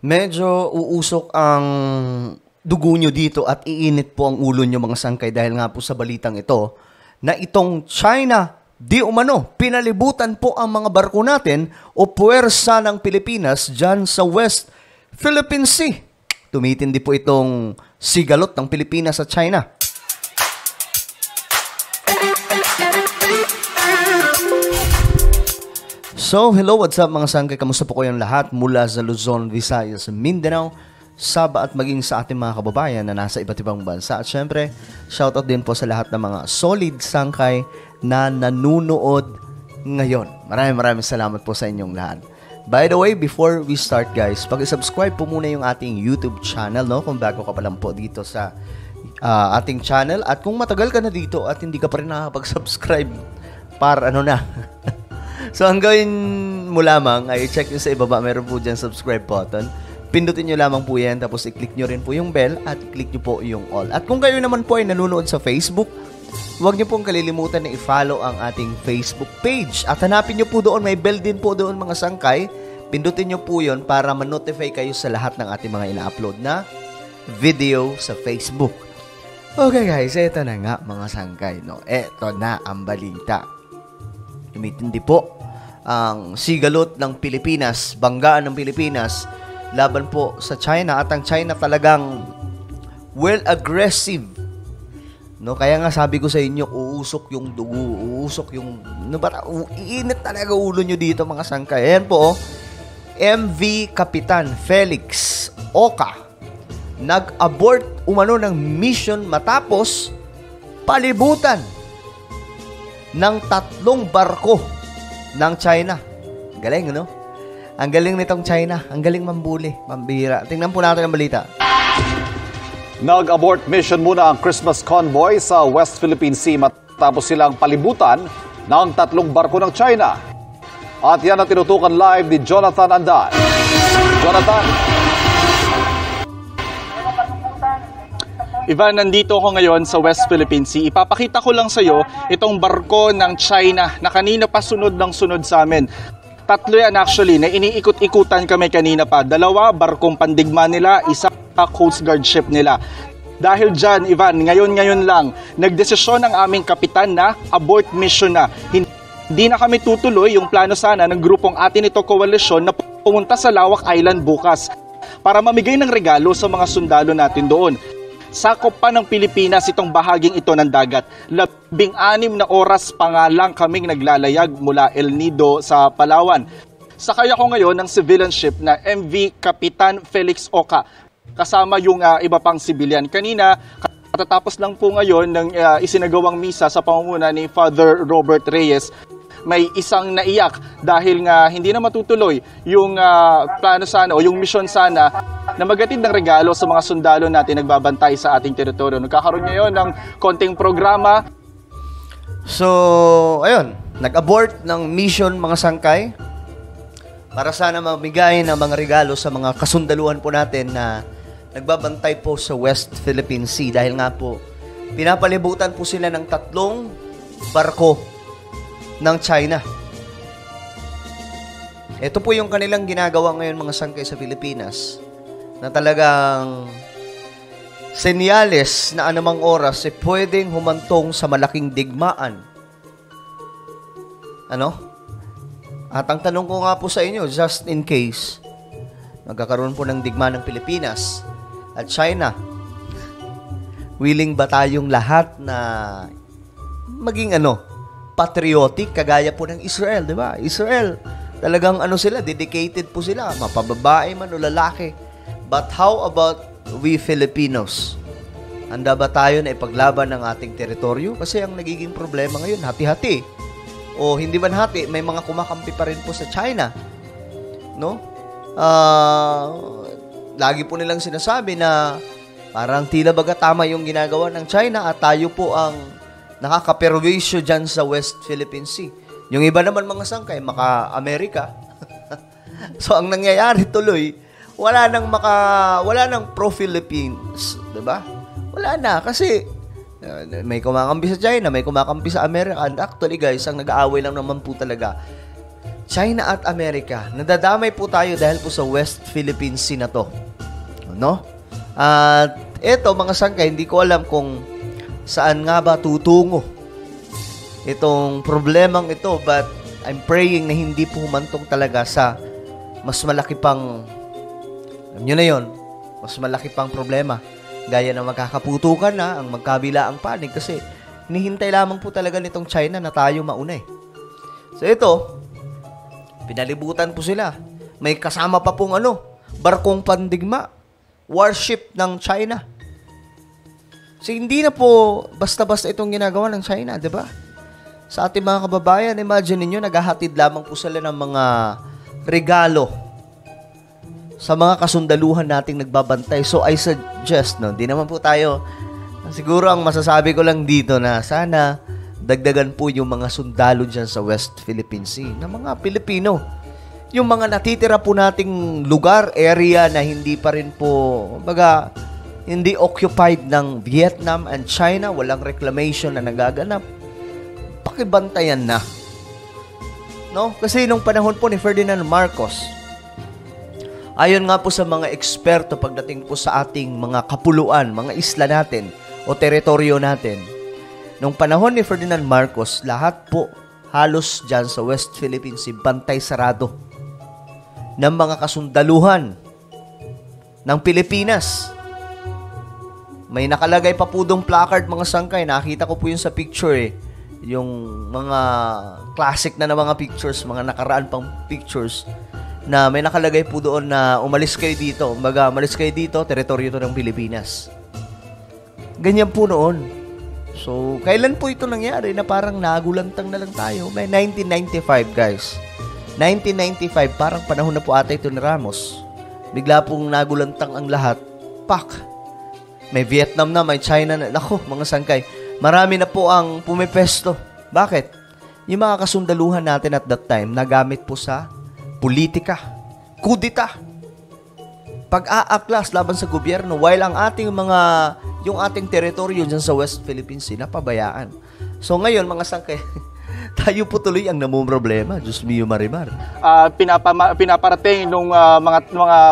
Medyo uusok ang dugo nyo dito at iinit po ang ulo nyo mga sangkay dahil nga po sa balitang ito na itong China di umano pinalibutan po ang mga barko natin o puwersa ng Pilipinas dyan sa West Philippine Sea. Tumitindi po itong sigalot ng Pilipinas sa China. So, hello, what's up mga sangkay? Kamusta po kayong lahat mula sa Luzon, Visayas, Mindanao, Sabah at maging sa ating mga kababayan na nasa iba't ibang bansa. At syempre, shoutout din po sa lahat ng mga solid sangkay na nanunood ngayon. Maraming salamat po sa inyong lahat. By the way, before we start guys, pag-subscribe po muna yung ating YouTube channel, no? Kung bago ka pa lang po dito sa ating channel. At kung matagal ka na dito at hindi ka pa rin nakakapag-subscribe, So, ang gawin mo lamang ay check nyo sa ibaba. Meron po dyan subscribe button. Pindutin nyo lamang po yan. Tapos i-click nyo rin po yung bell at i-click nyo po yung all. At kung kayo naman po ay nanonood sa Facebook, huwag nyo pong kalilimutan na i-follow ang ating Facebook page. At hanapin nyo po doon. May bell din po doon mga sangkay. Pindutin nyo po yun para ma-notify kayo sa lahat ng ating mga ina-upload na video sa Facebook. Okay guys, eto na nga mga sangkay. No? Eto na ang balita. Tumitindi po ang sigalot ng Pilipinas, banggaan ng Pilipinas, laban po sa China. At ang China talagang aggressive. No, kaya nga sabi ko sa inyo, uusok yung dugo, uusok yung, iinit talaga ulo nyo dito mga sangkay. Ayan po, MV Kapitan Felix Oka, nag-abort umano ng mission matapos palibutan ng 3 barko ng China. Galing, no? Ang galing nitong China. Ang galing mambuli, mambira. Tingnan po natin ang balita. Nag-abort mission muna ang Christmas convoy sa West Philippine Sea matapos silang palibutan ng 3 barko ng China. At yan ang tinutukan live ni Jonathan Andan. Jonathan. Ivan, nandito ako ngayon sa West Philippine Sea. Ipapakita ko lang sa iyo itong barko ng China na kanina pa sunod ng sunod sa amin. 3 yan actually, na iniikot-ikutan kami kanina pa. 2 barkong pandigma nila, 1 Coast Guard ship nila. Dahil dyan, Ivan, ngayon lang, nagdesisyon ang aming kapitan na abort mission na. Hindi na kami tutuloy yung plano sana ng grupong atin ito koalisyon na pumunta sa Lawak Island bukas para mamigay ng regalo sa mga sundalo natin doon. Sakop pa ng Pilipinas itong bahaging ito ng dagat. 16 na oras pa nga lang kaming naglalayag mula El Nido sa Palawan. Sakay ako ngayon ng civilian ship na MV Kapitan Felix Oka. Kasama yung iba pang civilian. Kanina, katatapos lang po ngayon ng isinagawang misa sa pamumuno ni Father Robert Reyes. May isang naiyak dahil nga hindi na matutuloy yung plano sana o yung mission sana na magatid ng regalo sa mga sundalo natin nagbabantay sa ating teritoryo. Nagkakaroon ngayon ng konting programa. So, ayun, nag-abort ng mission mga sangkay para sana mamigay ng mga regalo sa mga kasundaluhan po natin na nagbabantay po sa West Philippine Sea. Dahil nga po, pinapalibutan po sila ng 3 barko ng China. Ito po yung kanilang ginagawa ngayon mga sangkay sa Pilipinas na talagang senyales na anumang oras pwedeng humantong sa malaking digmaan. Ano? At ang tanong ko nga po sa inyo, just in case magkakaroon po ng digma ng Pilipinas at China, willing ba tayong lahat na maging patriotic kagaya po ng Israel, di ba? Israel, talagang sila, dedicated po sila, mapababae man o lalaki. But how about we Filipinos? Handa ba tayo na ipaglaban ng ating teritoryo? Kasi ang nagiging problema ngayon, hati-hati. O hindi man hati, may mga kumakampi pa rin po sa China. No? Lagi po nilang sinasabi na parang tila baga tama yung ginagawa ng China at tayo po ang nakakaperwisyo dyan sa West Philippine Sea. Yung iba naman mga sangkay, maka-Amerika. So, ang nangyayari tuloy, wala nang pro-Philippines, 'di ba? Wala na kasi may kumakampi sa China, may kumakampi sa Amerika. And actually guys, ang nag-aaway lang naman po talaga China at Amerika. Nadadamay po tayo dahil po sa West Philippine Sea na to. No? At eto mga sangkay, hindi ko alam kung saan nga ba tutungo itong problemang ito, but I'm praying na hindi po humantong talaga sa mas malaki pang, alam nyo na yun, mas malaki pang problema. Gaya na magkakaputukan na ang magkabila ang panig kasi hinihintay lamang po talaga nitong China na tayo mauna eh. So ito, pinalibutan po sila. May kasama pa pong barkong pandigma, warship ng China. So hindi na po basta-basta itong ginagawa ng China, di ba? Sa ating mga kababayan, imagine niyo naghahatid lamang po sila ng mga regalo sa mga kasundaluhan nating nagbabantay. So I suggest, di naman po tayo, siguro ang masasabi ko lang dito na sana dagdagan po yung mga sundalo dyan sa West Philippine Sea na mga Pilipino. Yung mga natitira po nating lugar, area na hindi pa rin po, hindi occupied ng Vietnam and China, walang reclamation na nagaganap. Pakibantayan na. No? Kasi nung panahon po ni Ferdinand Marcos, ayon nga po sa mga eksperto pagdating po sa ating mga kapuluan, mga isla natin o teritoryo natin, nung panahon ni Ferdinand Marcos, lahat po halos dyan sa West Philippine Sea, bantay sarado ng mga kasundaluhan ng Pilipinas. May nakalagay pa po dong placard, mga sangkay. Nakita ko po yun sa picture eh. Yung mga classic na mga pictures, mga nakaraan pang pictures, na may nakalagay po doon na umalis kayo dito. Umalis kayo dito, teritoryo to ng Pilipinas. Ganyan po noon. So, kailan po ito nangyari na parang nagulantang na lang tayo? May 1995, guys. 1995, parang panahon na po ata ito ni Ramos. Bigla pong nagulantang ang lahat. Pak! May Vietnam na, may China na. Nako, mga sangkay. Marami na po ang pumipesto. Bakit? Yung mga kasundaluhan natin at that time, nagamit po sa politika. Kudita. Pag-aaklas laban sa gobyerno, while ang ating yung ating teritoryo dyan sa West Philippine Sea, napabayaan. So ngayon, mga sangkay, tayo po tuloy ang namumroblema. Diyos mio marimar. Pinaparating ng mga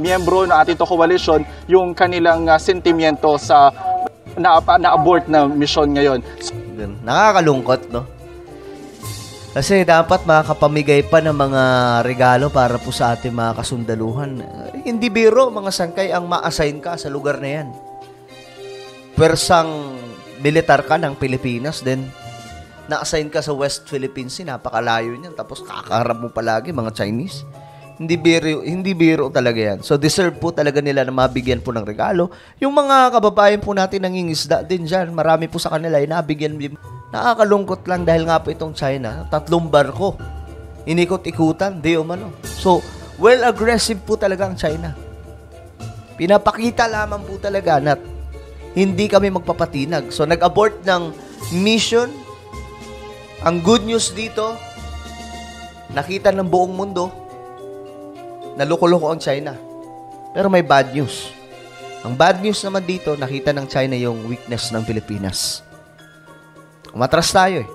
miyembro ng ating coalition yung kanilang sentimiento sa na-abort na mission ngayon. Nakakalungkot, no? Kasi dapat makakapamigay pa ng mga regalo para po sa ating mga kasundaluhan. Hindi biro, mga sangkay, ang ma-assign ka sa lugar na yan. Pwersang militar ka ng Pilipinas, then na-assign ka sa West Philippine Sea, napakalayo niyan, tapos kakaharap mo palagi mga Chinese. Hindi biro talaga yan. So deserve po talaga nila na mabigyan po ng regalo. Yung mga kababayan po natin nangingisda din dyan, marami po sa kanila nabigyan. Nakakalungkot lang dahil nga po itong China, 3 barko, inikot-ikutan, di umano. So, well aggressive po talaga ang China. Pinapakita lamang po talaga na hindi kami magpapatinag. So, nag-abort ng mission. Ang good news dito, nakita ng buong mundo na loko-loko ang China. Pero may bad news. Ang bad news naman dito, nakita ng China yung weakness ng Pilipinas. Umatras tayo eh.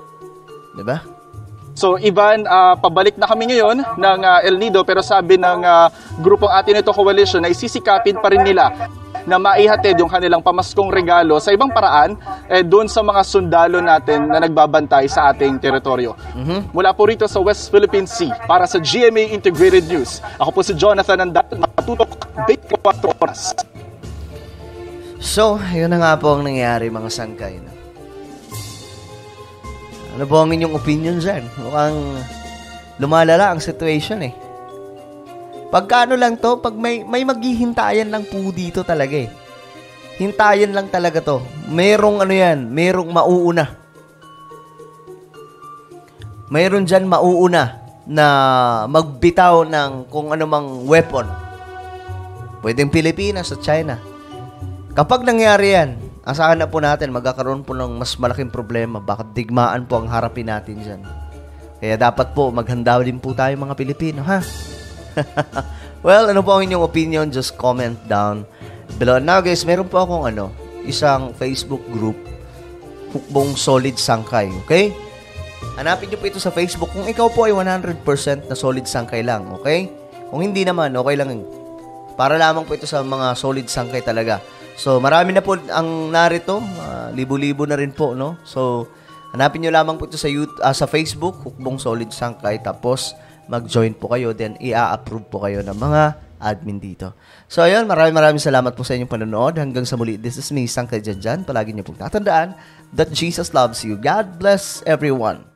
Diba? So, Ivan, pabalik na kami ngayon ng El Nido, pero sabi ng grupong atin ito coalition na isisikapin pa rin nila na maihatid yung kanilang pamaskong regalo sa ibang paraan doon sa mga sundalo natin na nagbabantay sa ating teritoryo. Mula po rito sa West Philippine Sea, para sa GMA Integrated News, ako po si Jonathan Andat, matutok 24 oras. So, yun na nga po ang nangyari, mga sangkay. Ano po ang inyong opinion dyan? Mukhang lumalala ang situation eh. Pagkano lang to, pag may maghihintayan lang po dito talaga eh. Hintayan lang talaga to. Merong merong mauuna. Mayroon dyan mauuna na magbitaw ng kung anumang weapon. Pwedeng Pilipinas at China. Kapag nangyari yan, asahan na po natin, magkakaroon po ng mas malaking problema. Bakit digmaan po ang harapin natin dyan. Kaya dapat po, maghanda din po tayo mga Pilipino, ha? Well, ano po ang inyong opinion? Just comment down below. Now guys, meron po akong isang Facebook group, Hukbong Solid Sangkay, okay? Hanapin nyo po ito sa Facebook kung ikaw po ay 100% na solid sangkay lang, okay? Kung hindi naman, okay lang. Para lamang po ito sa mga solid sangkay talaga. So, marami na po ang narito. Libo-libo na rin po, no? So, hanapin nyo lamang po ito sa sa Facebook, Hukbong Solid Sangkay. Tapos, mag-join po kayo. Then, i-approve po kayo ng mga admin dito. So, ayun. Maraming salamat po sa inyong panonood. Hanggang sa muli, this is me, Sangkay Janjan. Palagi nyo pong tatandaan that Jesus loves you. God bless everyone.